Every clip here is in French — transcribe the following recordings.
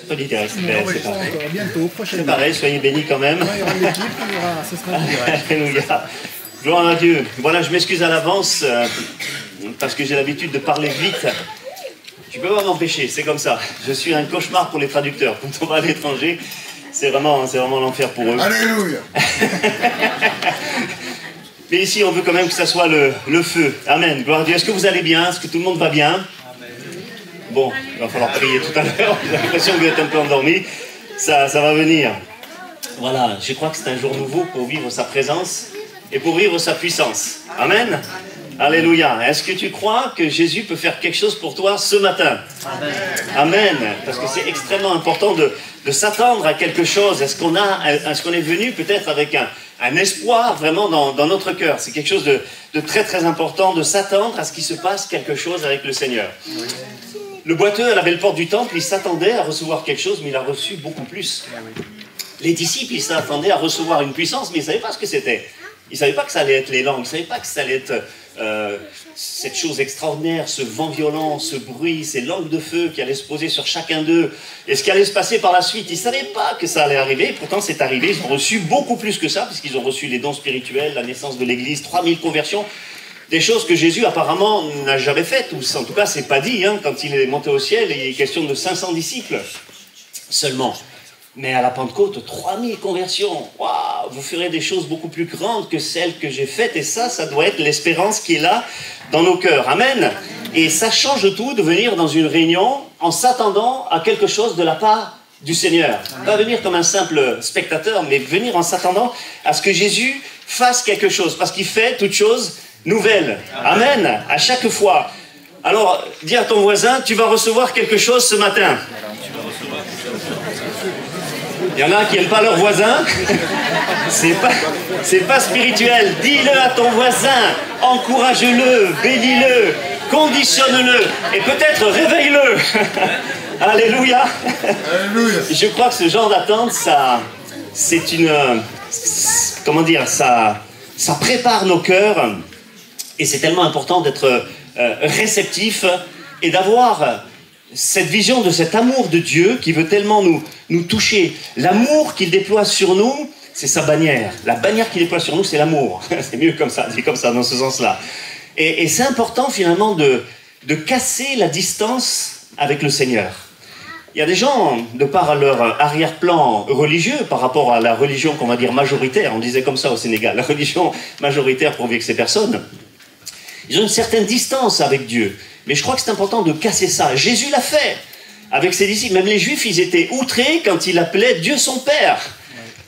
Pas du direct, Mais c'est pareil. bientôt, C'est prochainement. pareil, soyez bénis quand même. Il y aura l'équipe, ce sera en direct. Alléluia. Gloire à Dieu. Voilà, je m'excuse à l'avance parce que j'ai l'habitude de parler vite. Tu peux pas m'empêcher, c'est comme ça. Je suis un cauchemar pour les traducteurs. Quand on va à l'étranger, c'est vraiment l'enfer pour eux. Alléluia. Mais ici, on veut quand même que ça soit le feu. Amen. Gloire à Dieu. Est-ce que vous allez bien? Est-ce que tout le monde va bien? Bon, il va falloir prier tout à l'heure. J'ai l'impression que vous êtes un peu endormi. Ça va venir. Voilà, je crois que c'est un jour nouveau pour vivre sa présence et pour vivre sa puissance. Amen. Alléluia. Est-ce que tu crois que Jésus peut faire quelque chose pour toi ce matin? Amen. Amen. Parce que c'est extrêmement important de s'attendre à quelque chose. Est-ce qu'on est venu peut-être avec un espoir vraiment dans notre cœur? C'est quelque chose de très très important de s'attendre à ce qu'il se passe quelque chose avec le Seigneur. Le boiteux à la belle porte du temple, il s'attendait à recevoir quelque chose, mais il a reçu beaucoup plus. Les disciples, ils s'attendaient à recevoir une puissance, mais ils ne savaient pas ce que c'était. Ils ne savaient pas que ça allait être les langues, ils ne savaient pas que ça allait être cette chose extraordinaire, ce vent violent, ce bruit, ces langues de feu qui allaient se poser sur chacun d'eux, et ce qui allait se passer par la suite. Ils ne savaient pas que ça allait arriver, et pourtant c'est arrivé. Ils ont reçu beaucoup plus que ça, puisqu'ils ont reçu les dons spirituels, la naissance de l'Église, 3000 conversions, des choses que Jésus apparemment n'a jamais faites, ou en tout cas c'est pas dit, hein, quand il est monté au ciel, il est question de 500 disciples seulement. Mais à la Pentecôte, 3000 conversions. Waouh, vous ferez des choses beaucoup plus grandes que celles que j'ai faites. Et ça doit être l'espérance qui est là dans nos cœurs. Amen. Et ça change tout de venir dans une réunion en s'attendant à quelque chose de la part du Seigneur. Pas venir comme un simple spectateur, mais venir en s'attendant à ce que Jésus fasse quelque chose. Parce qu'il fait toute chose nouvelle. Amen. À chaque fois. Alors, dis à ton voisin, tu vas recevoir quelque chose ce matin. Il y en a qui n'aiment pas leur voisin. C'est pas spirituel. Dis-le à ton voisin. Encourage-le, bénis-le, conditionne-le et peut-être réveille-le. Alléluia. Alléluia. Je crois que ce genre d'attente, c'est une... comment dire, ça prépare nos cœurs et c'est tellement important d'être réceptif et d'avoir cette vision de cet amour de Dieu qui veut tellement nous toucher. L'amour qu'il déploie sur nous, c'est sa bannière. La bannière qu'il déploie sur nous, c'est l'amour. C'est mieux comme ça, dit comme ça, dans ce sens-là. Et c'est important finalement de casser la distance avec le Seigneur. Il y a des gens, de par leur arrière-plan religieux, par rapport à la religion qu'on va dire majoritaire, on disait comme ça au Sénégal, la religion majoritaire pour vivre ces personnes, ils ont une certaine distance avec Dieu. Mais je crois que c'est important de casser ça. Jésus l'a fait avec ses disciples. Même les Juifs, ils étaient outrés quand il appelait Dieu son Père.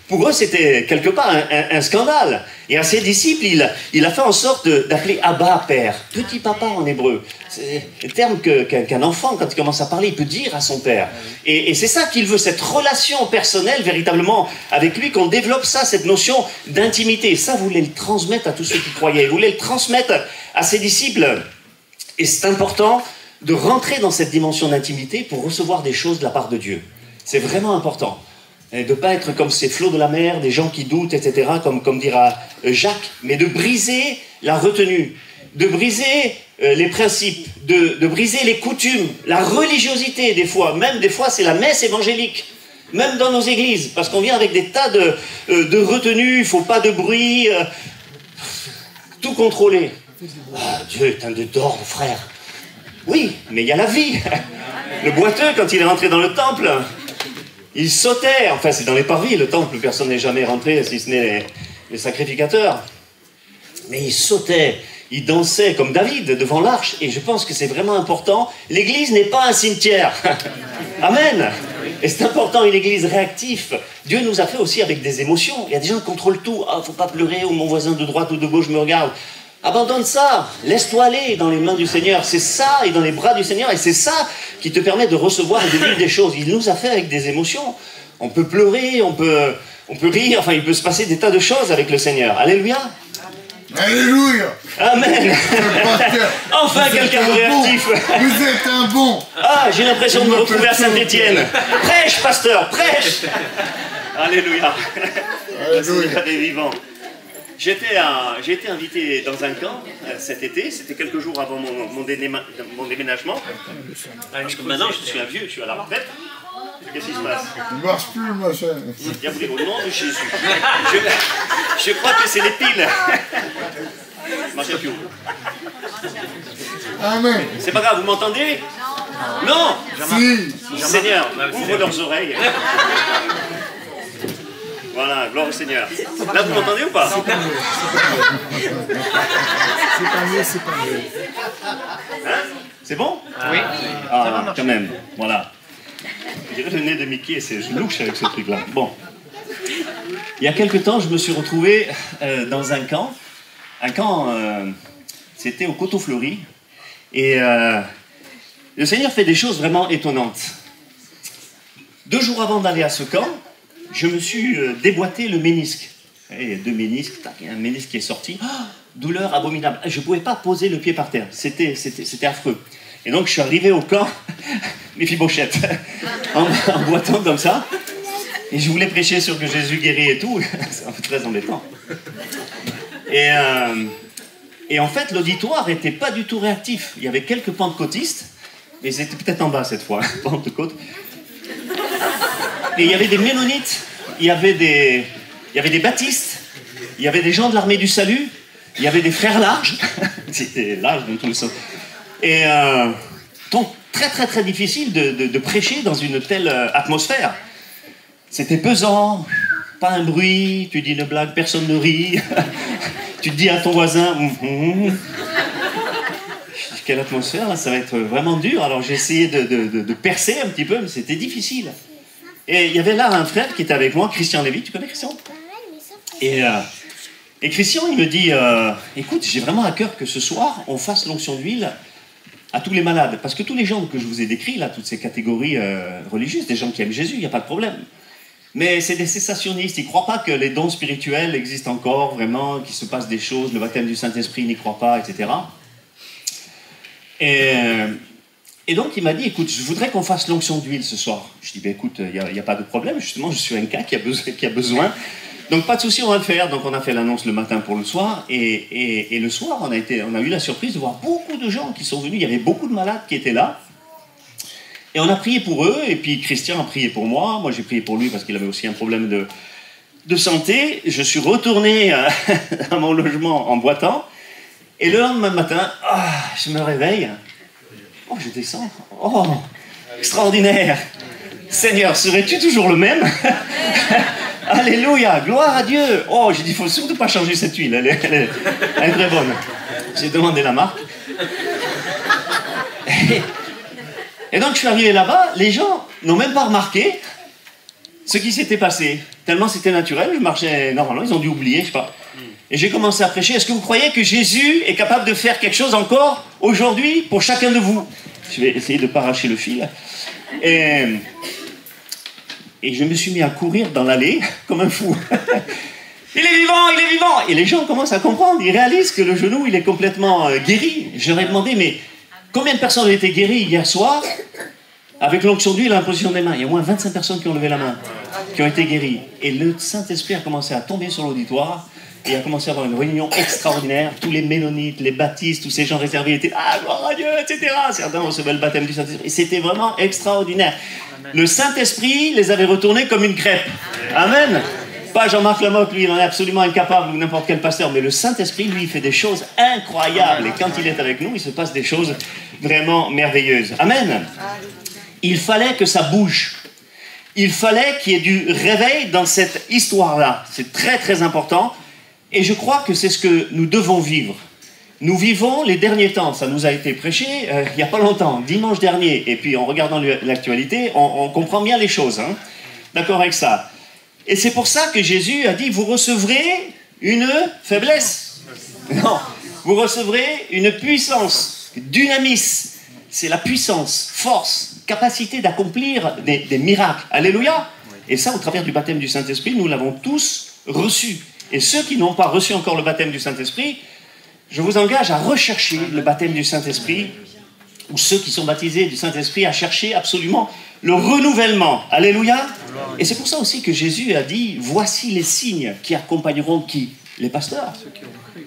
Pour eux, c'était quelque part un scandale. Et à ses disciples, il a fait en sorte d'appeler Abba, Père. Petit papa en hébreu. C'est le terme qu'un enfant, quand il commence à parler, il peut dire à son père. Et c'est ça qu'il veut, cette relation personnelle, véritablement, avec lui, qu'on développe ça, cette notion d'intimité. Ça, vous voulez le transmettre à tous ceux qui croyaient. Vous voulez le transmettre à ses disciples. Et c'est important de rentrer dans cette dimension d'intimité pour recevoir des choses de la part de Dieu. C'est vraiment important. Et de ne pas être comme ces flots de la mer, des gens qui doutent, etc., comme dira Jacques, mais de briser la retenue, de briser les principes, de briser les coutumes, la religiosité des fois. Même des fois, c'est la messe évangélique. Même dans nos églises, parce qu'on vient avec des tas de retenues, il ne faut pas de bruit, tout contrôler. Ah, Dieu est un Dieu d'ordre, frère. Oui, mais il y a la vie. Le boiteux, quand il est rentré dans le temple, il sautait. Enfin, c'est dans les parvis, le temple, personne n'est jamais rentré, si ce n'est les sacrificateurs. Mais il sautait, il dansait comme David devant l'arche. Et je pense que c'est vraiment important. L'église n'est pas un cimetière. Amen. Et c'est important, une église réactive. Dieu nous a fait aussi avec des émotions. Il y a des gens qui contrôlent tout. Ah, faut pas pleurer, ou mon voisin de droite ou de gauche me regarde. Abandonne ça, laisse-toi aller dans les mains du Seigneur. C'est ça, et dans les bras du Seigneur, et c'est ça qui te permet de recevoir et de vivre des choses. Il nous a fait avec des émotions. On peut pleurer, on peut rire, enfin il peut se passer des tas de choses avec le Seigneur. Alléluia. Alléluia. Amen. Enfin quelqu'un de réactif. Vous êtes un bon. Ah, j'ai l'impression de me retrouver à Saint-Étienne. Prêche, pasteur, prêche. Alléluia. Alléluia. Des vivants. J'ai été invité dans un camp cet été, c'était quelques jours avant mon déménagement. Maintenant, je suis un vieux, je suis à la retraite. Qu'est-ce qui se passe? Il marche plus le machin. Il y a pris au nom de Jésus. Je crois que c'est les piles. Marchez plus. Amen. C'est pas grave, vous m'entendez? Non. Si. Seigneur, ouvre leurs oreilles. Voilà, gloire au Seigneur. Là, vous m'entendez ou pas? C'est pas mieux, c'est pas mieux. Hein? C'est bon? Oui. Ah, quand même, voilà. Je dirais le nez de Mickey, je louche avec ce truc-là. Bon. Il y a quelque temps, je me suis retrouvé dans un camp. Un camp, c'était au Coteau-Fleury. Et le Seigneur fait des choses vraiment étonnantes. 2 jours avant d'aller à ce camp, je me suis déboîté le ménisque. Il y a 2 ménisques, il y a un ménisque qui est sorti. Oh, douleur abominable. Je ne pouvais pas poser le pied par terre. C'était affreux. Et donc, je suis arrivé au camp, les fibochettes, en boitant comme ça. Et je voulais prêcher sur que Jésus guérit et tout. C'est un peu très embêtant. Et en fait, l'auditoire n'était pas du tout réactif. Il y avait quelques pentecôtistes, mais ils étaient peut-être en bas cette fois, Pentecôte. Et il y avait des ménonites, il y avait des baptistes, il y avait des gens de l'armée du salut, il y avait des frères larges. C'était large dans tous les sens. Et donc, très très très difficile de prêcher dans une telle atmosphère. C'était pesant, pas un bruit, tu dis une blague, personne ne rit. Tu te dis à ton voisin, quelle atmosphère, là, ça va être vraiment dur. Alors j'ai essayé de percer un petit peu, mais c'était difficile. Et il y avait là un frère qui était avec moi, Christian Lévy, tu connais Christian? Et Christian, il me dit, écoute, j'ai vraiment à cœur que ce soir, on fasse l'onction d'huile à tous les malades. Parce que tous les gens que je vous ai décrits, là, toutes ces catégories religieuses, des gens qui aiment Jésus, il n'y a pas de problème. Mais c'est des cessationnistes, ils ne croient pas que les dons spirituels existent encore, vraiment, qu'il se passe des choses, le baptême du Saint-Esprit, ils n'y croient pas, etc. Et donc il m'a dit, écoute, je voudrais qu'on fasse l'onction d'huile ce soir. Je dis, ben écoute, il n'y a pas de problème, justement, je suis un cas qui a besoin. Donc pas de souci, on va le faire. Donc on a fait l'annonce le matin pour le soir, et le soir, on a eu la surprise de voir beaucoup de gens qui sont venus, il y avait beaucoup de malades qui étaient là. Et on a prié pour eux, et puis Christian a prié pour moi. Moi, j'ai prié pour lui parce qu'il avait aussi un problème de santé. Je suis retourné à mon logement en boitant. Et le lendemain matin, je me réveille. Oh, je descends. Oh, extraordinaire. Seigneur, serais-tu toujours le même? Alléluia, gloire à Dieu. Oh, j'ai dit, il ne faut surtout pas changer cette huile. Elle est très bonne. J'ai demandé la marque. Et donc je suis arrivé là-bas, les gens n'ont même pas remarqué ce qui s'était passé. Tellement c'était naturel, je marchais normalement, ils ont dû oublier, je sais pas. Et j'ai commencé à prêcher. Est-ce que vous croyez que Jésus est capable de faire quelque chose encore aujourd'hui pour chacun de vous? Je vais essayer de ne pas arracher le fil. Et je me suis mis à courir dans l'allée comme un fou. Il est vivant, il est vivant! Et les gens commencent à comprendre, ils réalisent que le genou, il est complètement guéri. Je leur ai demandé, mais combien de personnes ont été guéries hier soir avec l'onction d'huile et l'imposition des mains? Il y a au moins 25 personnes qui ont levé la main, qui ont été guéries. Et le Saint-Esprit a commencé à tomber sur l'auditoire et a commencé à avoir une réunion extraordinaire. Tous les ménonites, les baptistes, tous ces gens réservés étaient « Ah, gloire à Dieu !» etc. Certains recevaient le baptême du Saint-Esprit. Et c'était vraiment extraordinaire. Le Saint-Esprit les avait retournés comme une crêpe. Amen. Pas Jean-Marc Lamotte, lui, il en est absolument incapable, ou n'importe quel pasteur, mais le Saint-Esprit, lui, il fait des choses incroyables. Et quand il est avec nous, il se passe des choses vraiment merveilleuses. Amen. Il fallait que ça bouge. Il fallait qu'il y ait du réveil dans cette histoire-là. C'est très, très important. Et je crois que c'est ce que nous devons vivre. Nous vivons les derniers temps. Ça nous a été prêché il n'y a pas longtemps, dimanche dernier. Et puis, en regardant l'actualité, on comprend bien les choses. Hein. D'accord avec ça? Et c'est pour ça que Jésus a dit, vous recevrez une faiblesse. Non, vous recevrez une puissance, dynamis. C'est la puissance, force, capacité d'accomplir des miracles. Alléluia. Et ça, au travers du baptême du Saint-Esprit, nous l'avons tous reçu. Et ceux qui n'ont pas reçu encore le baptême du Saint-Esprit, je vous engage à rechercher le baptême du Saint-Esprit, ou ceux qui sont baptisés du Saint-Esprit, à chercher absolument le renouvellement. Alléluia. Et c'est pour ça aussi que Jésus a dit, voici les signes qui accompagneront qui? Les pasteurs.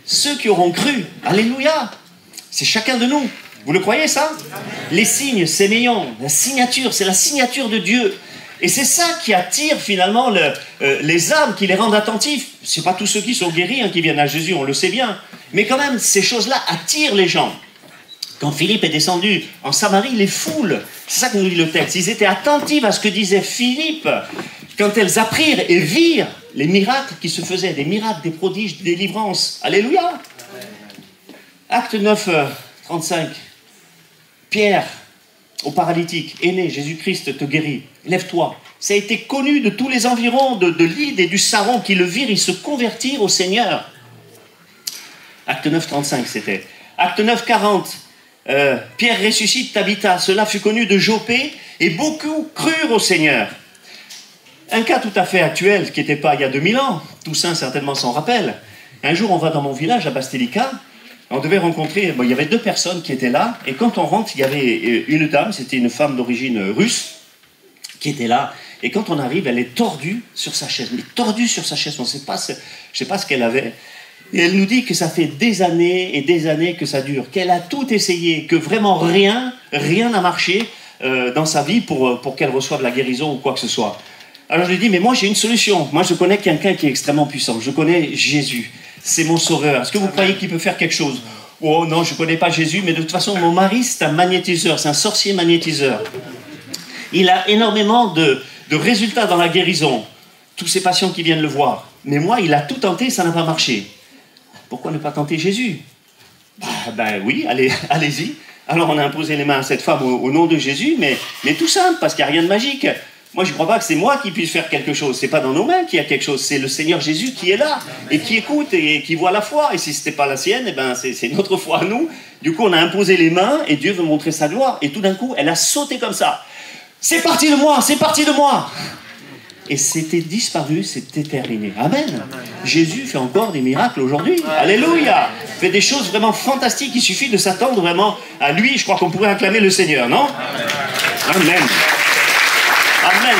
Ceux qui auront cru. Alléluia. C'est chacun de nous. Vous le croyez ça? Les signes, c'est mignon. La signature, c'est la signature de Dieu. Et c'est ça qui attire finalement les âmes, qui les rendent attentifs. Ce n'est pas tous ceux qui sont guéris qui viennent à Jésus, on le sait bien. Mais quand même, ces choses-là attirent les gens. Quand Philippe est descendu en Samarie, les foules, c'est ça que nous dit le texte, ils étaient attentifs à ce que disait Philippe quand elles apprirent et virent les miracles qui se faisaient, des miracles, des prodiges, des délivrances. Alléluia. Acte 9, 35. Pierre, au paralytique, aîné, Jésus-Christ te guérit, lève-toi. Ça a été connu de tous les environs de Lydde et du Saron qui le virent, ils se convertirent au Seigneur. Acte 9, 35 c'était. Acte 9, 40. Pierre ressuscite Tabitha, cela fut connu de Joppé et beaucoup crurent au Seigneur. Un cas tout à fait actuel qui n'était pas il y a 2000 ans, Toussaint certainement s'en rappelle. Un jour on va dans mon village à Bastelica, on devait rencontrer, il y avait 2 personnes qui étaient là, et quand on rentre, il y avait une dame, c'était une femme d'origine russe, qui était là, et quand on arrive, elle est tordue sur sa chaise, mais tordue sur sa chaise, je ne sais pas ce qu'elle avait. Et elle nous dit que ça fait des années et des années que ça dure, qu'elle a tout essayé, que vraiment rien n'a marché dans sa vie pour qu'elle reçoive la guérison ou quoi que ce soit. Alors je lui dis, mais moi j'ai une solution. Moi je connais quelqu'un qui est extrêmement puissant. Je connais Jésus. C'est mon sauveur. Est-ce que vous croyez qu'il peut faire quelque chose? Oh non, je ne connais pas Jésus, mais de toute façon, mon mari c'est un magnétiseur, c'est un sorcier magnétiseur. Il a énormément de résultats dans la guérison. Tous ces patients qui viennent le voir. Mais moi, il a tout tenté, ça n'a pas marché. Pourquoi ne pas tenter Jésus? Ben oui, allez-y. Alors on a imposé les mains à cette femme au nom de Jésus, mais tout simple, parce qu'il n'y a rien de magique. Moi je ne crois pas que c'est moi qui puisse faire quelque chose, c'est pas dans nos mains qu'il y a quelque chose, c'est le Seigneur Jésus qui est là, et qui écoute, et qui voit la foi, et si ce n'était pas la sienne, eh ben c'est notre foi à nous. Du coup on a imposé les mains, et Dieu veut montrer sa gloire, et tout d'un coup elle a sauté comme ça. C'est parti de moi, c'est parti de moi. Et c'était disparu, c'était terminé. Amen. Amen. Jésus fait encore des miracles aujourd'hui. Alléluia. Fait des choses vraiment fantastiques. Il suffit de s'attendre vraiment à lui. Je crois qu'on pourrait acclamer le Seigneur, non? Amen. Amen.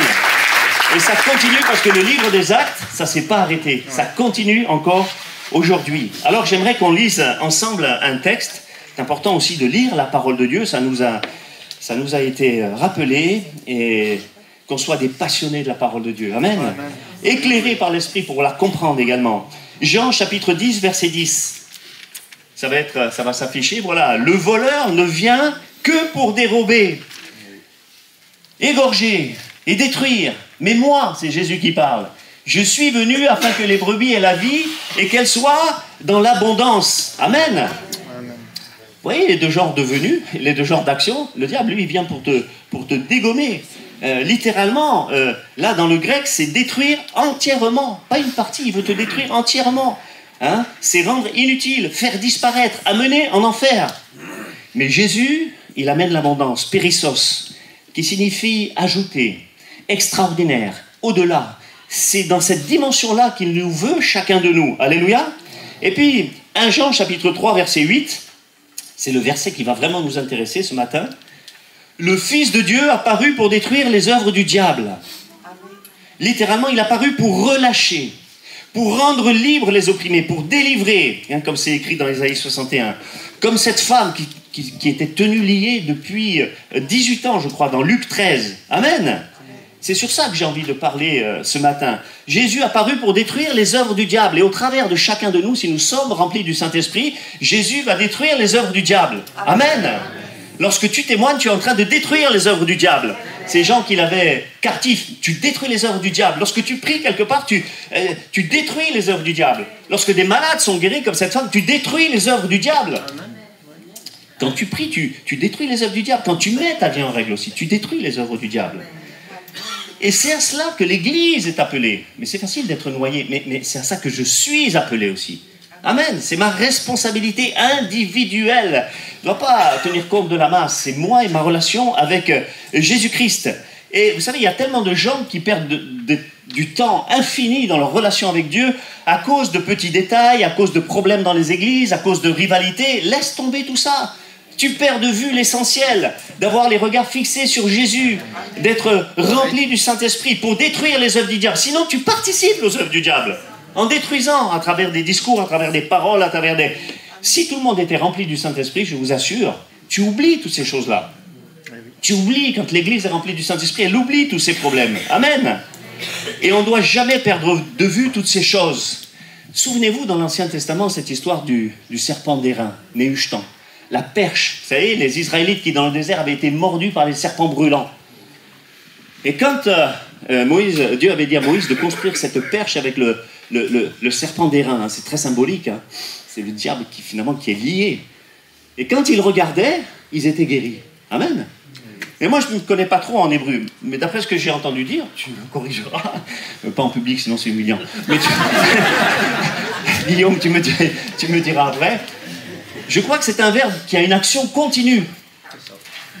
Et ça continue parce que le livre des Actes, ça ne s'est pas arrêté. Ça continue encore aujourd'hui. Alors j'aimerais qu'on lise ensemble un texte. C'est important aussi de lire la parole de Dieu. Ça nous a été rappelé et qu'on soit des passionnés de la parole de Dieu. Amen. Amen. Éclairés par l'Esprit pour la comprendre également. Jean chapitre 10, verset 10. Ça va s'afficher. Voilà. Le voleur ne vient que pour dérober, égorger et détruire. Mais moi, c'est Jésus qui parle. Je suis venu afin que les brebis aient la vie et qu'elles soient dans l'abondance. Amen. Amen. Vous voyez les 2 genres de venus, les 2 genres d'actions. Le diable, lui, il vient pour te dégommer. Littéralement, là dans le grec, c'est détruire entièrement, pas une partie, il veut te détruire entièrement. Hein? C'est rendre inutile, faire disparaître, amener en enfer. Mais Jésus, il amène l'abondance, périssos, qui signifie ajouter, extraordinaire, au-delà. C'est dans cette dimension-là qu'il nous veut, chacun de nous. Alléluia. Et puis, 1 Jean chapitre 3, verset 8, c'est le verset qui va vraiment nous intéresser ce matin. Le Fils de Dieu apparut pour détruire les œuvres du diable. Littéralement, il apparut pour relâcher, pour rendre libres les opprimés, pour délivrer, comme c'est écrit dans Ésaïe 61. Comme cette femme qui était tenue liée depuis 18 ans, je crois, dans Luc 13. Amen. C'est sur ça que j'ai envie de parler ce matin. Jésus apparut pour détruire les œuvres du diable. Et au travers de chacun de nous, si nous sommes remplis du Saint-Esprit, Jésus va détruire les œuvres du diable. Amen. Lorsque tu témoignes, tu es en train de détruire les œuvres du diable. Ces gens qui l'avaient captif, tu détruis les œuvres du diable. Lorsque tu pries quelque part, tu détruis les œuvres du diable. Lorsque des malades sont guéris comme cette femme, tu détruis les œuvres du diable. Quand tu pries, tu détruis les œuvres du diable. Quand tu mets ta vie en règle aussi, tu détruis les œuvres du diable. Et c'est à cela que l'Église est appelée. Mais c'est facile d'être noyé, mais c'est à ça que je suis appelé aussi. Amen, c'est ma responsabilité individuelle. Je ne dois pas tenir compte de la masse, c'est moi et ma relation avec Jésus-Christ. Et vous savez, il y a tellement de gens qui perdent du temps infini dans leur relation avec Dieu à cause de petits détails, à cause de problèmes dans les églises, à cause de rivalités. Laisse tomber tout ça. Tu perds de vue l'essentiel, d'avoir les regards fixés sur Jésus, d'être rempli du Saint-Esprit pour détruire les œuvres du diable. Sinon, tu participes aux œuvres du diable. En détruisant à travers des discours, à travers des paroles, à travers des... Si tout le monde était rempli du Saint-Esprit, je vous assure, tu oublies toutes ces choses-là. Tu oublies, quand l'Église est remplie du Saint-Esprit, elle oublie tous ces problèmes. Amen. Et on ne doit jamais perdre de vue toutes ces choses. Souvenez-vous dans l'Ancien Testament, cette histoire du serpent d'airain, Néhushtan. La perche, vous savez, les Israélites qui dans le désert avaient été mordus par les serpents brûlants. Et quand Dieu avait dit à Moïse de construire cette perche avec le serpent d'airain, hein, c'est très symbolique, hein, c'est le diable qui est lié. Et quand ils regardaient, ils étaient guéris. Amen. Et moi, je ne me connais pas trop en hébreu, mais d'après ce que j'ai entendu dire, tu me corrigeras, pas en public, sinon c'est humiliant. Mais Guillaume, tu me diras après. Je crois que c'est un verbe qui a une action continue.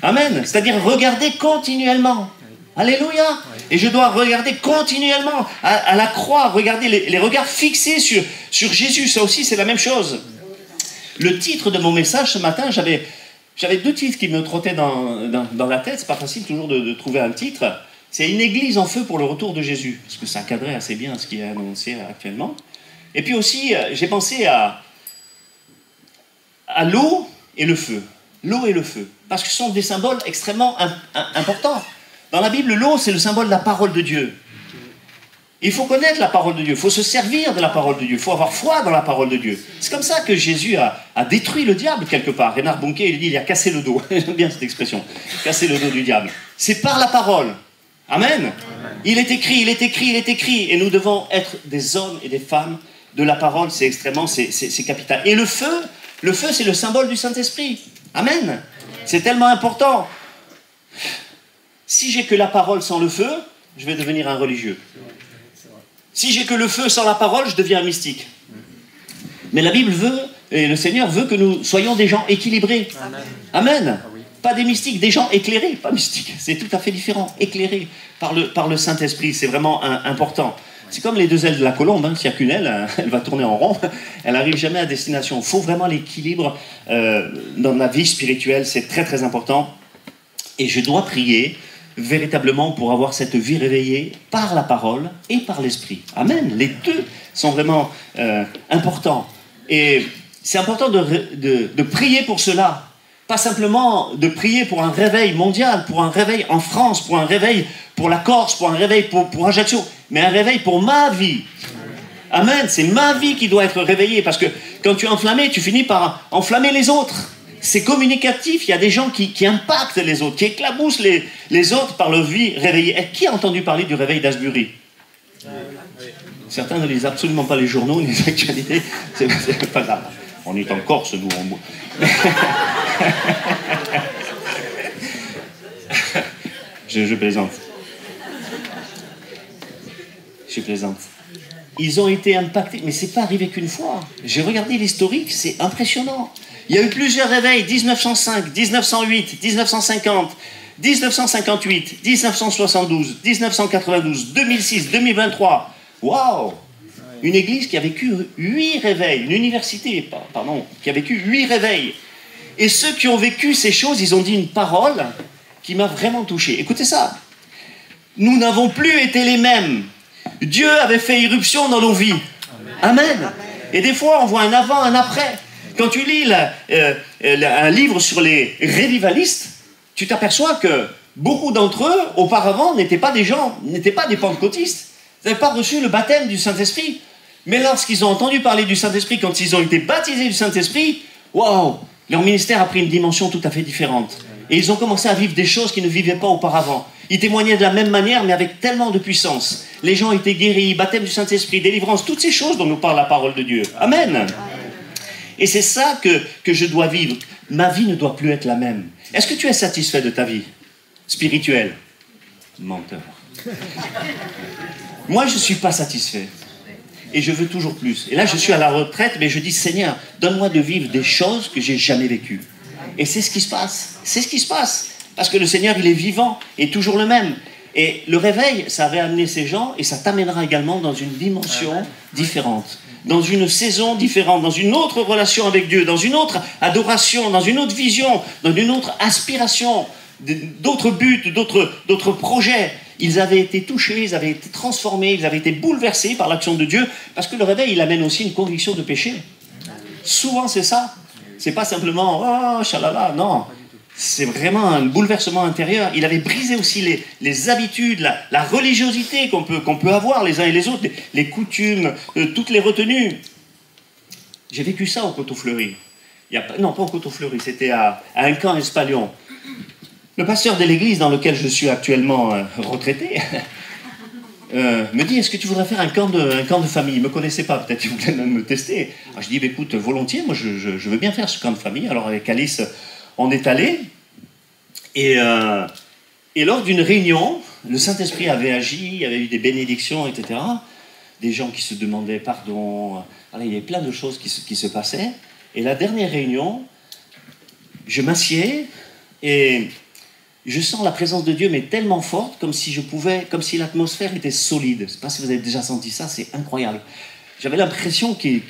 Amen. C'est-à-dire regarder continuellement. Alléluia. Et je dois regarder continuellement à la croix, regarder les regards fixés sur Jésus. Ça aussi, c'est la même chose. Le titre de mon message ce matin, j'avais 2 titres qui me trottaient dans la tête. C'est pas facile toujours de trouver un titre. C'est une église en feu pour le retour de Jésus, parce que ça cadrait assez bien ce qui est annoncé actuellement. Et puis aussi, j'ai pensé à l'eau et le feu. L'eau et le feu. Parce que ce sont des symboles extrêmement importants. Dans la Bible, l'eau, c'est le symbole de la parole de Dieu. Il faut connaître la parole de Dieu, il faut se servir de la parole de Dieu, il faut avoir foi dans la parole de Dieu. C'est comme ça que Jésus a détruit le diable quelque part. Reinhard Bonnke, il dit, il a cassé le dos. J'aime bien cette expression, casser le dos du diable. C'est par la parole. Amen. Il est écrit. Et nous devons être des hommes et des femmes de la parole, c'est capital. Et le feu, c'est le symbole du Saint-Esprit. Amen. C'est tellement important. Si j'ai que la parole sans le feu, je vais devenir un religieux. Si j'ai que le feu sans la parole, je deviens un mystique. Mais la Bible veut, et le Seigneur veut que nous soyons des gens équilibrés. Amen. Pas des mystiques, des gens éclairés, pas mystiques. C'est tout à fait différent. Éclairés par le Saint-Esprit, c'est vraiment important. C'est comme les 2 ailes de la colombe, hein. S'il n'y a qu'une aile, elle va tourner en rond, elle n'arrive jamais à destination. Il faut vraiment l'équilibre dans la vie spirituelle, c'est très très important. Et je dois prier véritablement pour avoir cette vie réveillée par la parole et par l'esprit. Amen. Les 2 sont vraiment importants. Et c'est important de prier pour cela. Pas simplement de prier pour un réveil mondial, pour un réveil en France, pour un réveil pour la Corse, pour un réveil pour Ajaccio, mais un réveil pour ma vie. Amen. C'est ma vie qui doit être réveillée, parce que quand tu es enflammé, tu finis par enflammer les autres. C'est communicatif, il y a des gens qui impactent les autres, qui éclaboussent les autres par leur vie réveillée. Et qui a entendu parler du réveil d'Asbury? Certains ne lisent absolument pas les journaux, les actualités, c'est pas grave. On est en Corse, nous, je plaisante. Je plaisante. Ils ont été impactés, mais c'est pas arrivé qu'une fois. J'ai regardé l'historique, c'est impressionnant. Il y a eu plusieurs réveils, 1905, 1908, 1950, 1958, 1972, 1992, 2006, 2023. Waouh! Une église qui a vécu 8 réveils, une université, pardon, qui a vécu 8 réveils. Et ceux qui ont vécu ces choses, ils ont dit une parole qui m'a vraiment touché. Écoutez ça. Nous n'avons plus été les mêmes. Dieu avait fait irruption dans nos vies. Amen. Et des fois, on voit un avant, un après. Quand tu lis un livre sur les revivalistes, tu t'aperçois que beaucoup d'entre eux, auparavant, n'étaient pas des pentecôtistes. Ils n'avaient pas reçu le baptême du Saint-Esprit. Mais lorsqu'ils ont entendu parler du Saint-Esprit, quand ils ont été baptisés du Saint-Esprit, waouh, leur ministère a pris une dimension tout à fait différente. Et ils ont commencé à vivre des choses qu'ils ne vivaient pas auparavant. Ils témoignaient de la même manière, mais avec tellement de puissance. Les gens étaient guéris, baptême du Saint-Esprit, délivrance, toutes ces choses dont nous parle la parole de Dieu. Amen. Et c'est ça que je dois vivre. Ma vie ne doit plus être la même. Est-ce que tu es satisfait de ta vie spirituelle? Menteur. Moi, je ne suis pas satisfait. Et je veux toujours plus. Et là, je suis à la retraite, mais je dis, Seigneur, donne-moi de vivre des choses que j'ai jamais vécues. Et c'est ce qui se passe. C'est ce qui se passe. Parce que le Seigneur, il est vivant et toujours le même. Et le réveil, ça avait amené ces gens et ça t'amènera également dans une dimension différente, dans une saison différente, dans une autre relation avec Dieu, dans une autre adoration, dans une autre vision, dans une autre aspiration, d'autres buts, d'autres projets. Ils avaient été touchés, ils avaient été transformés, ils avaient été bouleversés par l'action de Dieu, parce que le réveil, il amène aussi une conviction de péché. Souvent, c'est ça. C'est pas simplement « Oh, chalala », non. c'est vraiment un bouleversement intérieur. Il avait brisé aussi les habitudes, la religiosité qu'on peut avoir les uns et les autres, les coutumes, toutes les retenues. J'ai vécu ça au Coteau Fleury. Non, pas au Coteau Fleury, c'était à Ancamp-Espalion. Le pasteur de l'église dans lequel je suis actuellement retraité me dit, est-ce que tu voudrais faire un camp de famille? Il ne me connaissait pas, peut-être qu'il voulait même me tester. Alors je dis, écoute, volontiers, moi je veux bien faire ce camp de famille. Alors avec Alice, on est allé, et lors d'une réunion, le Saint-Esprit avait agi, il y avait eu des bénédictions, etc. Des gens qui se demandaient pardon. Alors, il y avait plein de choses qui se passaient. Et la dernière réunion, je m'assieds et je sens la présence de Dieu, mais tellement forte, comme si l'atmosphère était solide. Je ne sais pas si vous avez déjà senti ça, c'est incroyable. J'avais l'impression qu'il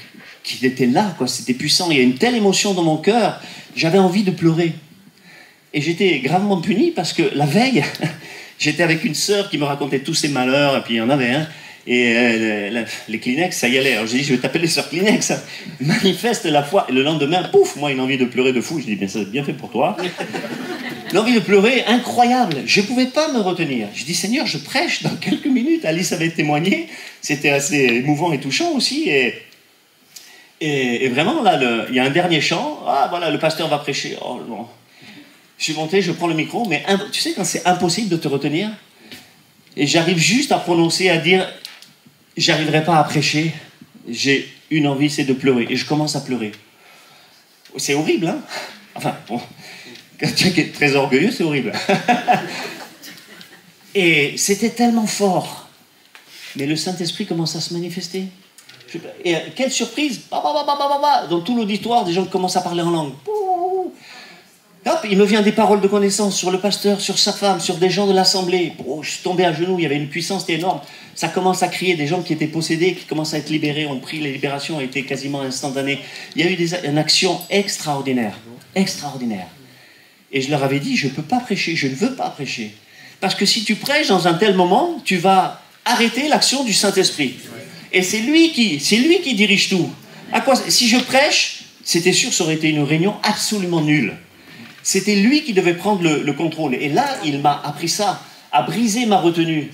était là, quoi. C'était puissant. Il y a une telle émotion dans mon cœur, j'avais envie de pleurer. Et j'étais gravement puni parce que la veille, j'étais avec une sœur qui me racontait tous ses malheurs, et puis il y en avait un. Et les Kleenex, ça y allait. Alors j'ai dit, je vais t'appeler sur Kleenex. Manifeste la foi. Et le lendemain, pouf, moi, une envie de pleurer de fou. Je dis, bien, ça c'est bien fait pour toi. L'envie de pleurer, incroyable. Je ne pouvais pas me retenir. Je dis, Seigneur, je prêche dans quelques minutes. Alice avait témoigné. C'était assez émouvant et touchant aussi. Et vraiment, là, il y a un dernier chant. Ah, voilà, le pasteur va prêcher. Oh non. Je suis monté, je prends le micro, mais tu sais quand c'est impossible de te retenir? Et j'arrive juste à prononcer, à dire, j'arriverai pas à prêcher. J'ai une envie, c'est de pleurer. Et je commence à pleurer. C'est horrible, hein? Enfin, bon. Quand tu es très orgueilleux, c'est horrible. Et c'était tellement fort. Mais le Saint-Esprit commence à se manifester. Et quelle surprise! Dans tout l'auditoire, des gens commencent à parler en langue. Hop, il me vient des paroles de connaissance sur le pasteur, sur sa femme, sur des gens de l'assemblée. Oh, je suis tombé à genoux, il y avait une puissance énorme. Ça commence à crier, des gens qui étaient possédés, qui commencent à être libérés. On prie, les libérations ont été quasiment instantanées. Il y a eu une action extraordinaire. Extraordinaire. Et je leur avais dit, je ne peux pas prêcher, je ne veux pas prêcher. Parce que si tu prêches dans un tel moment, tu vas arrêter l'action du Saint-Esprit. Et c'est lui qui dirige tout. Si je prêche, c'était sûr, ça aurait été une réunion absolument nulle. C'était lui qui devait prendre le contrôle. Et là, il m'a appris ça, à briser ma retenue.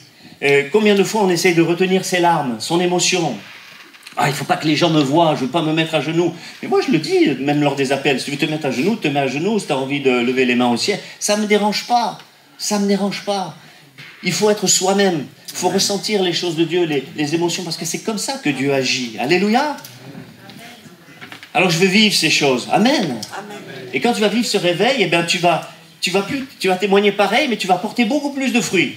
Combien de fois on essaye de retenir ses larmes, son émotion? Ah, il ne faut pas que les gens me voient, je ne veux pas me mettre à genoux. Mais moi, je le dis, même lors des appels, si tu veux te mettre à genoux, te mets à genoux. Si tu as envie de lever les mains au ciel, ça ne me dérange pas. Ça ne me dérange pas. Il faut être soi-même. Il faut ressentir les choses de Dieu, les émotions, parce que c'est comme ça que Dieu agit. Alléluia. Alors, je veux vivre ces choses. Amen. Et quand tu vas vivre ce réveil, eh bien, tu vas témoigner pareil, mais tu vas porter beaucoup plus de fruits.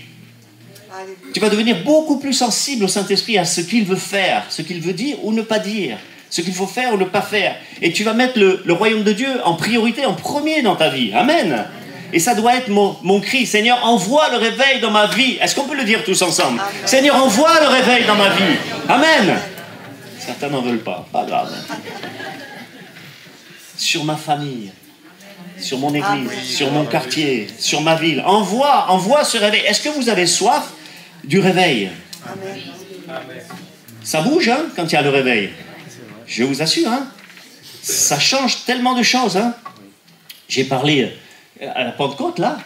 Tu vas devenir beaucoup plus sensible au Saint-Esprit, à ce qu'il veut faire, ce qu'il veut dire ou ne pas dire, ce qu'il faut faire ou ne pas faire. Et tu vas mettre le royaume de Dieu en priorité, en premier dans ta vie. Amen. Et ça doit être mon cri. Seigneur, envoie le réveil dans ma vie. Est-ce qu'on peut le dire tous ensemble? Amen. Seigneur, envoie le réveil dans ma vie. Amen. Certains n'en veulent pas. Pas grave. Sur ma famille, sur mon église, sur mon quartier, sur ma ville. Envoie ce réveil. Est-ce que vous avez soif du réveil? Ça bouge, hein, quand il y a le réveil. Je vous assure, hein. Ça change tellement de choses, hein. J'ai parlé à la Pentecôte, là.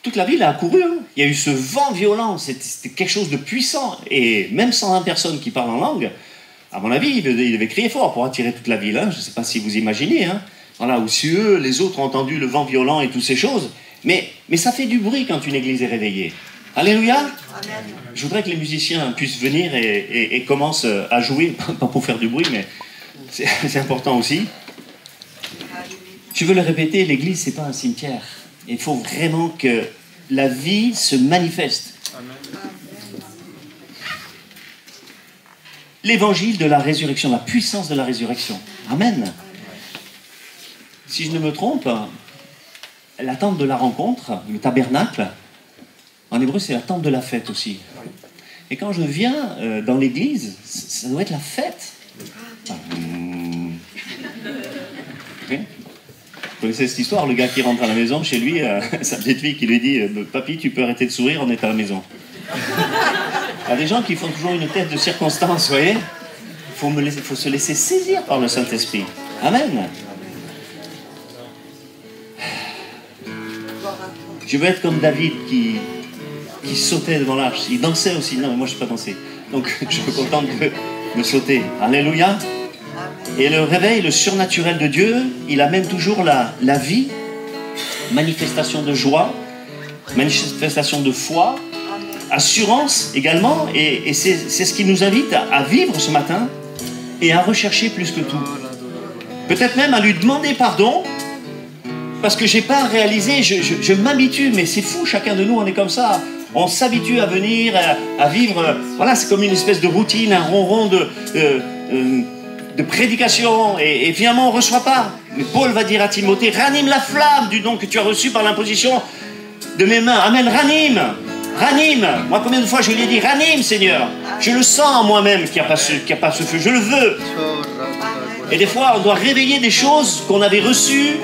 Toute la ville a accouru, hein. Il y a eu ce vent violent. C'était quelque chose de puissant. Et même 120 personnes qui parlent en langue, à mon avis, il devait crier fort pour attirer toute la ville, hein. Je ne sais pas si vous imaginez, hein. Voilà, ou si eux, les autres ont entendu le vent violent et toutes ces choses. Mais ça fait du bruit quand une église est réveillée. Alléluia. Amen. Je voudrais que les musiciens puissent venir et commencent à jouer, pas pour faire du bruit, mais c'est important aussi. Je veux le répéter, l'église, ce n'est pas un cimetière. Il faut vraiment que la vie se manifeste. Amen. L'évangile de la résurrection, la puissance de la résurrection. Amen. Si je ne me trompe, la tente de la rencontre, le tabernacle, en hébreu, c'est la tente de la fête aussi. Et quand je viens dans l'église, ça doit être la fête. Okay. Vous connaissez cette histoire, le gars qui rentre à la maison, chez lui, sa petite fille qui lui dit « Papy, tu peux arrêter de sourire, on est à la maison. » Il y a des gens qui font toujours une tête de circonstance, vous voyez. Il faut se laisser saisir par le Saint-Esprit. Amen. Je veux être comme David qui sautait devant l'arche. Il dansait aussi. Non, mais moi je ne sais pas danser. Donc je me contente de sauter. Alléluia. Et le réveil, le surnaturel de Dieu, il amène toujours la vie, manifestation de joie, manifestation de foi, assurance également. Et c'est ce qui nous invite à vivre ce matin et à rechercher plus que tout. Peut-être même à lui demander pardon, parce que je n'ai pas réalisé, je m'habitue, mais c'est fou, chacun de nous, on est comme ça. On s'habitue à venir, à vivre, voilà, c'est comme une espèce de routine, un ronron de prédication, et finalement on ne reçoit pas. Mais Paul va dire à Timothée, ranime la flamme du don que tu as reçu par l'imposition de mes mains. Amen, ranime. Moi, combien de fois je lui ai dit, ranime, Seigneur. Je le sens en moi-même qu'il n'y a pas ce feu, je le veux. Et des fois, on doit réveiller des choses qu'on avait reçues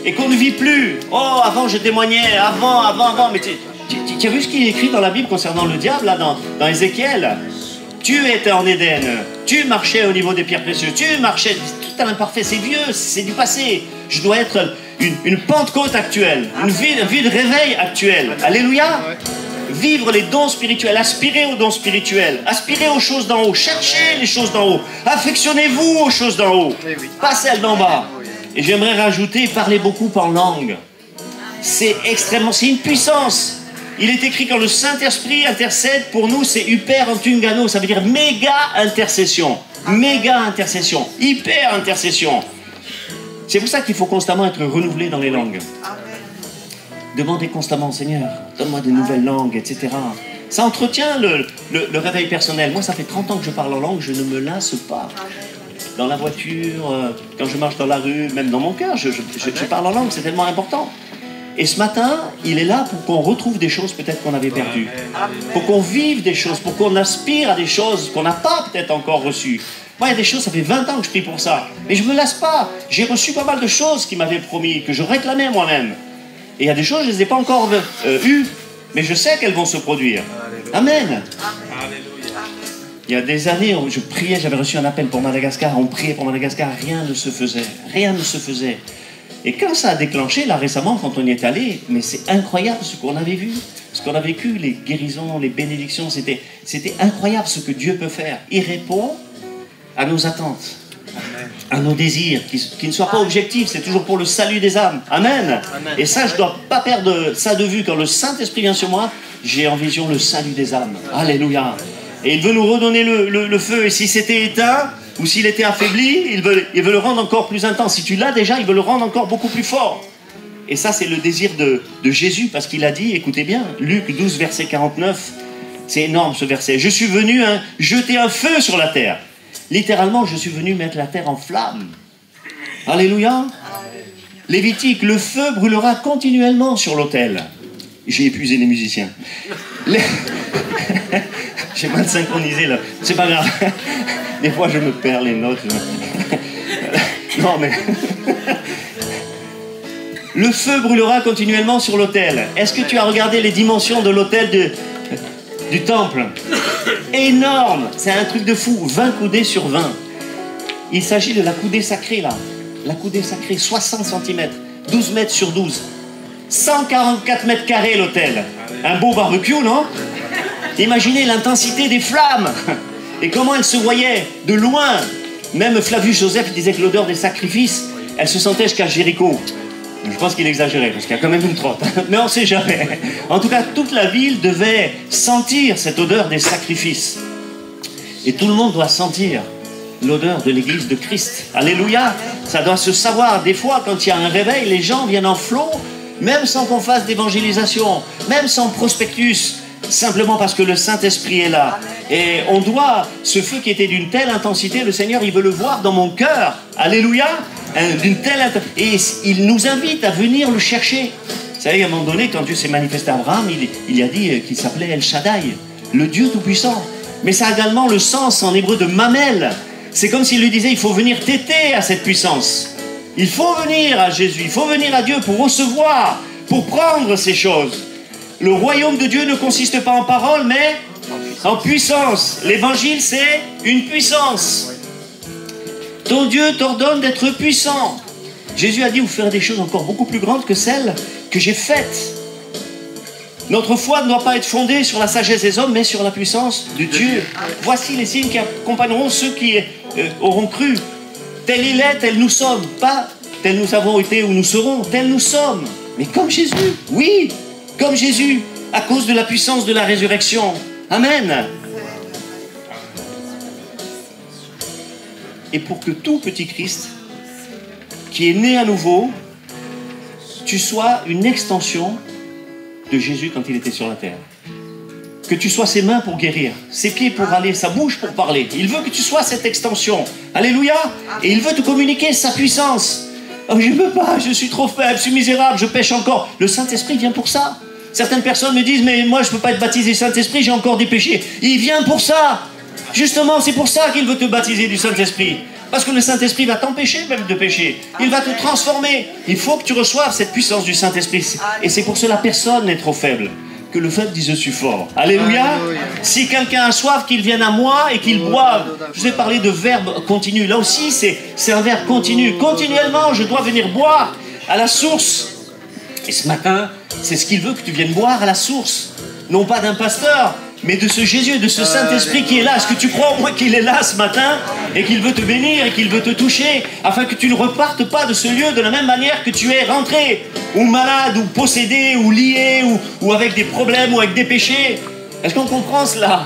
et qu'on ne vit plus. Oh, avant je témoignais, avant, mais tu as vu ce qui est écrit dans la Bible concernant le diable, là, dans Ézéchiel? Tu étais en Éden, tu marchais au niveau des pierres précieuses, tu marchais, tout à l'imparfait, c'est vieux, c'est du passé. Je dois être une Pentecôte actuelle, une vie de réveil actuelle. Alléluia. Vivre les dons spirituels, aspirer aux dons spirituels, aspirer aux choses d'en haut, chercher les choses d'en haut, affectionnez-vous aux choses d'en haut, pas celles d'en bas. Et j'aimerais rajouter, parlez beaucoup en langue. C'est une puissance. Il est écrit quand le Saint-Esprit intercède, pour nous c'est hyper antungano, ça veut dire méga intercession, hyper intercession. C'est pour ça qu'il faut constamment être renouvelé dans les langues. Demandez constamment, Seigneur, donne-moi de nouvelles langues, etc. Ça entretient le réveil personnel. Moi, ça fait 30 ans que je parle en langue, je ne me lasse pas. Dans la voiture, quand je marche dans la rue, même dans mon cœur, je parle en langue, c'est tellement important. Et ce matin, il est là pour qu'on retrouve des choses peut-être qu'on avait perdues. Pour qu'on vive des choses, pour qu'on aspire à des choses qu'on n'a pas peut-être encore reçues. Moi, il y a des choses, ça fait 20 ans que je prie pour ça. Mais je ne me lasse pas. J'ai reçu pas mal de choses qui m'avaient promis, que je réclamais moi-même. Et il y a des choses, je ne les ai pas encore eues, mais je sais qu'elles vont se produire. Amen. Il y a des années, je priais, j'avais reçu un appel pour Madagascar, on priait pour Madagascar, rien ne se faisait. Rien ne se faisait. Et quand ça a déclenché, là récemment, quand on y est allé, mais c'est incroyable ce qu'on avait vu, ce qu'on a vécu, les guérisons, les bénédictions, c'était incroyable ce que Dieu peut faire. Il répond à nos attentes, à nos désirs, qui ne soient pas objectifs, c'est toujours pour le salut des âmes. Amen. Et ça, je ne dois pas perdre ça de vue. Quand le Saint-Esprit vient sur moi, j'ai en vision le salut des âmes. Alléluia. Et il veut nous redonner le feu. Et si c'était éteint, ou s'il était affaibli, il veut le rendre encore plus intense. Si tu l'as déjà, il veut le rendre encore beaucoup plus fort. Et ça, c'est le désir de Jésus, parce qu'il a dit, écoutez bien, Luc 12, verset 49, c'est énorme ce verset. Je suis venu jeter un feu sur la terre. Littéralement, je suis venu mettre la terre en flammes. Alléluia. Lévitique, le feu brûlera continuellement sur l'autel. J'ai épuisé les musiciens. J'ai mal synchronisé là. C'est pas grave. Des fois, je me perds les notes. Non, mais... Le feu brûlera continuellement sur l'autel. Est-ce que tu as regardé les dimensions de l'autel du temple? Énorme. C'est un truc de fou. 20 coudées sur 20. Il s'agit de la coudée sacrée, là. La coudée sacrée, 60 cm. 12 mètres sur 12. 144 mètres carrés, l'autel. Un beau barbecue, non? Imaginez l'intensité des flammes. Et comment elles se voyaient de loin. Même Flavius Joseph disait que l'odeur des sacrifices, elle se sentait jusqu'à Jéricho. Je pense qu'il exagérait, parce qu'il y a quand même une trotte. Mais on ne sait jamais. En tout cas, toute la ville devait sentir cette odeur des sacrifices. Et tout le monde doit sentir l'odeur de l'église de Christ. Alléluia. Ça doit se savoir. Des fois, quand il y a un réveil, les gens viennent en flot, même sans qu'on fasse d'évangélisation, même sans prospectus, simplement parce que le Saint-Esprit est là. Et on doit, ce feu qui était d'une telle intensité, le Seigneur, il veut le voir dans mon cœur. Alléluia. D'une telle intensité. Et il nous invite à venir le chercher. Vous savez, à un moment donné, quand Dieu s'est manifesté à Abraham, il a dit qu'il s'appelait El Shaddai, le Dieu Tout-Puissant. Mais ça a également le sens en hébreu de mamel. C'est comme s'il lui disait, il faut venir téter à cette puissance. Il faut venir à Jésus, il faut venir à Dieu pour recevoir, pour prendre ces choses. Le royaume de Dieu ne consiste pas en parole, mais en puissance. L'évangile, c'est une puissance. Ton Dieu t'ordonne d'être puissant. Jésus a dit, vous ferez des choses encore beaucoup plus grandes que celles que j'ai faites. Notre foi ne doit pas être fondée sur la sagesse des hommes, mais sur la puissance de Dieu. Voici les signes qui accompagneront ceux qui auront cru. Tel il est, tel nous sommes. Pas tel nous avons été ou nous serons, tel nous sommes. Mais comme Jésus, oui, comme Jésus, à cause de la puissance de la résurrection. Amen. Et pour que tout petit Christ, qui est né à nouveau, tu sois une extension de Jésus quand il était sur la terre. Que tu sois ses mains pour guérir, ses pieds pour aller, sa bouche pour parler. Il veut que tu sois cette extension. Alléluia. Et il veut te communiquer sa puissance. Oh, je ne peux pas, je suis trop faible, je suis misérable, je pêche encore. Le Saint-Esprit vient pour ça. Certaines personnes me disent, mais moi je ne peux pas être baptisé Saint-Esprit, j'ai encore des péchés. Il vient pour ça. Justement, c'est pour ça qu'il veut te baptiser du Saint-Esprit. Parce que le Saint-Esprit va t'empêcher même de pécher. Il va te transformer. Il faut que tu reçoives cette puissance du Saint-Esprit. Et c'est pour cela personne n'est trop faible. Que le faible dise je suis fort. Alléluia. Si quelqu'un a soif, qu'il vienne à moi et qu'il boive. Je vous ai parlé de verbe continu. Là aussi, c'est un verbe continu. Continuellement, je dois venir boire à la source. Et ce matin, c'est ce qu'il veut que tu viennes boire à la source. Non pas d'un pasteur, mais de ce Jésus, de ce Saint-Esprit qui est là. Est-ce que tu crois au moins qu'il est là ce matin et qu'il veut te bénir et qu'il veut te toucher afin que tu ne repartes pas de ce lieu de la même manière que tu es rentré, ou malade, ou possédé, ou lié, ou avec des problèmes, ou avec des péchés? Est-ce qu'on comprend cela?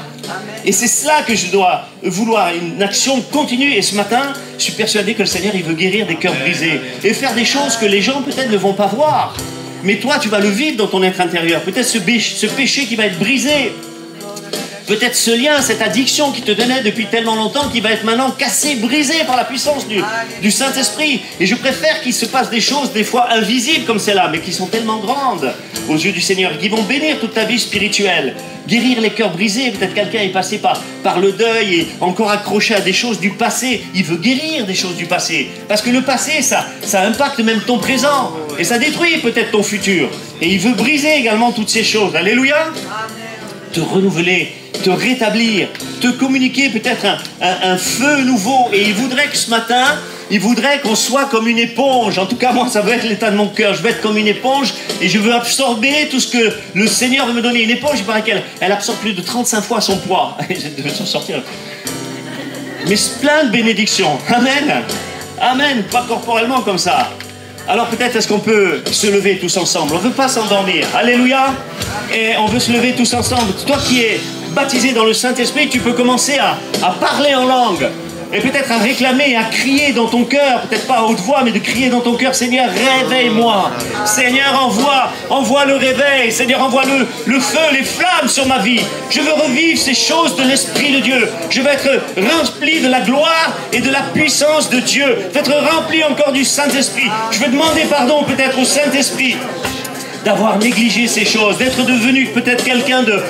Et c'est cela que je dois vouloir, une action continue. Et ce matin, je suis persuadé que le Seigneur, il veut guérir des cœurs brisés et faire des choses que les gens peut-être ne vont pas voir. Mais toi, tu vas le vivre dans ton être intérieur. Peut-être ce péché qui va être brisé. Peut-être ce lien, cette addiction qui te donnait depuis tellement longtemps, qui va être maintenant cassé, brisé par la puissance du Saint-Esprit. Et je préfère qu'il se passe des choses des fois invisibles comme celle-là, mais qui sont tellement grandes aux yeux du Seigneur, qui vont bénir toute ta vie spirituelle, guérir les cœurs brisés. Peut-être quelqu'un est passé par le deuil et encore accroché à des choses du passé. Il veut guérir des choses du passé. Parce que le passé, ça impacte même ton présent. Et ça détruit peut-être ton futur. Et il veut briser également toutes ces choses. Alléluia. Te renouveler, te rétablir, te communiquer peut-être un feu nouveau. Et il voudrait que ce matin, il voudrait qu'on soit comme une éponge. En tout cas, moi, ça va être l'état de mon cœur. Je vais être comme une éponge et je veux absorber tout ce que le Seigneur veut me donner. Une éponge, il paraît qu'elle absorbe plus de 35 fois son poids. Je devais s'en sortir. Mais plein de bénédictions. Amen. Amen. Pas corporellement comme ça. Alors peut-être est-ce qu'on peut se lever tous ensemble? On ne veut pas s'endormir. Alléluia. Et on veut se lever tous ensemble. Toi qui es baptisé dans le Saint-Esprit, tu peux commencer à parler en langue. Et peut-être à réclamer, à crier dans ton cœur, peut-être pas à haute voix, mais de crier dans ton cœur, Seigneur, réveille-moi. Seigneur, envoie le réveil. Seigneur, envoie le feu, les flammes sur ma vie. Je veux revivre ces choses de l'Esprit de Dieu. Je veux être rempli de la gloire et de la puissance de Dieu. D'être rempli encore du Saint-Esprit. Je veux demander pardon peut-être au Saint-Esprit d'avoir négligé ces choses, d'être devenu peut-être quelqu'un de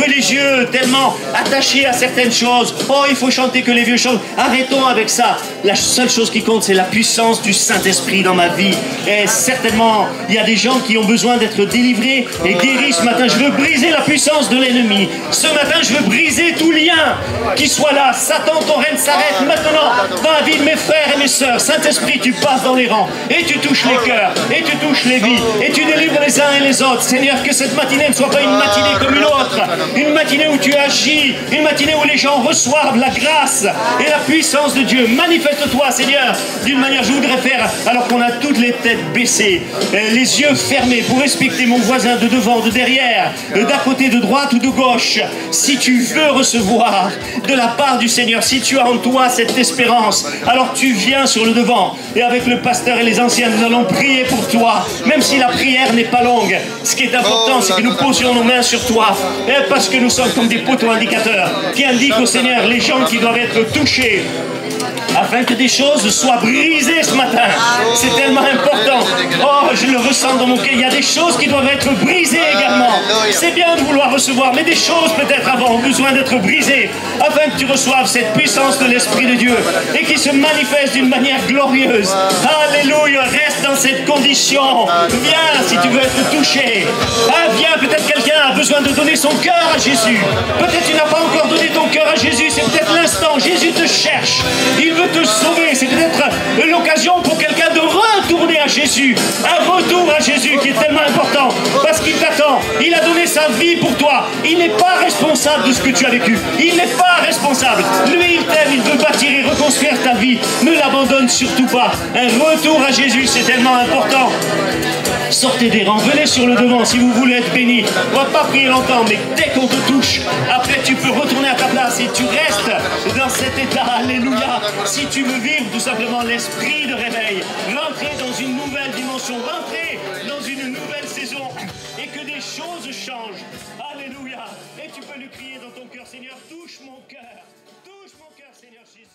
religieux, tellement attaché à certaines choses. Oh, il faut chanter que les vieux chantent. Arrêtons avec ça. La seule chose qui compte, c'est la puissance du Saint-Esprit dans ma vie. Et certainement, il y a des gens qui ont besoin d'être délivrés et guéris ce matin. Je veux briser la puissance de l'ennemi. Ce matin, je veux briser tout lien qui soit là. Satan, ton règne s'arrête maintenant dans la vie de mes frères et mes sœurs. Saint-Esprit, tu passes dans les rangs et tu touches les cœurs et tu touches les vies et tu délivres les uns et les autres. Seigneur, que cette matinée ne soit pas une matinée comme une autre, une matinée où tu agis, une matinée où les gens reçoivent la grâce et la puissance de Dieu. Manifeste-toi, Seigneur, d'une manière, je voudrais faire, alors qu'on a toutes les têtes baissées, les yeux fermés, pour respecter mon voisin de devant, de derrière, d'à côté, de droite ou de gauche. Si tu veux recevoir de la part du Seigneur, si tu as en toi cette espérance, alors tu viens sur le devant et avec le pasteur et les anciens, nous allons prier pour toi, même si la prière n'est pas longue. Ce qui est important, c'est que nous posions nos mains sur toi, parce que nous sommes comme des poteaux indicateurs qui indiquent au Seigneur les gens qui doivent être touchés, afin que des choses soient brisées ce matin. C'est tellement important. Oh, je le ressens dans mon cœur. Il y a des choses qui doivent être brisées également. C'est bien de vouloir recevoir, mais des choses peut-être avant ont besoin d'être brisées, afin que tu reçoives cette puissance de l'Esprit de Dieu et qui se manifeste d'une manière glorieuse. Alléluia. Reste dans cette condition. Viens si tu veux être touché. Viens, peut-être quelqu'un a besoin de donner son cœur à Jésus. Peut-être tu n'as pas encore donné ton cœur à Jésus. C'est peut-être l'instant. Jésus te cherche. Il veut te sauver. C'est peut-être l'occasion pour quelqu'un de retourner à Jésus. Un retour à Jésus qui est tellement important parce qu'il t'attend. Il a donné sa vie pour toi. Il n'est pas responsable de ce que tu as vécu. Il n'est pas responsable. Lui, il t'aime, il veut bâtir et reconstruire ta vie. Ne l'abandonne surtout pas. Un retour à Jésus, c'est tellement important. Sortez des rangs, venez sur le devant si vous voulez être béni. On va pas prier longtemps, mais dès qu'on te touche, après tu peux retourner à ta place et tu restes dans cet état. Alléluia. Si tu veux vivre tout simplement l'esprit de réveil, rentrer dans une nouvelle dimension, rentrer dans une nouvelle saison et que des choses changent. Alléluia. Et tu peux lui crier dans ton cœur, Seigneur, touche mon cœur, Seigneur Jésus.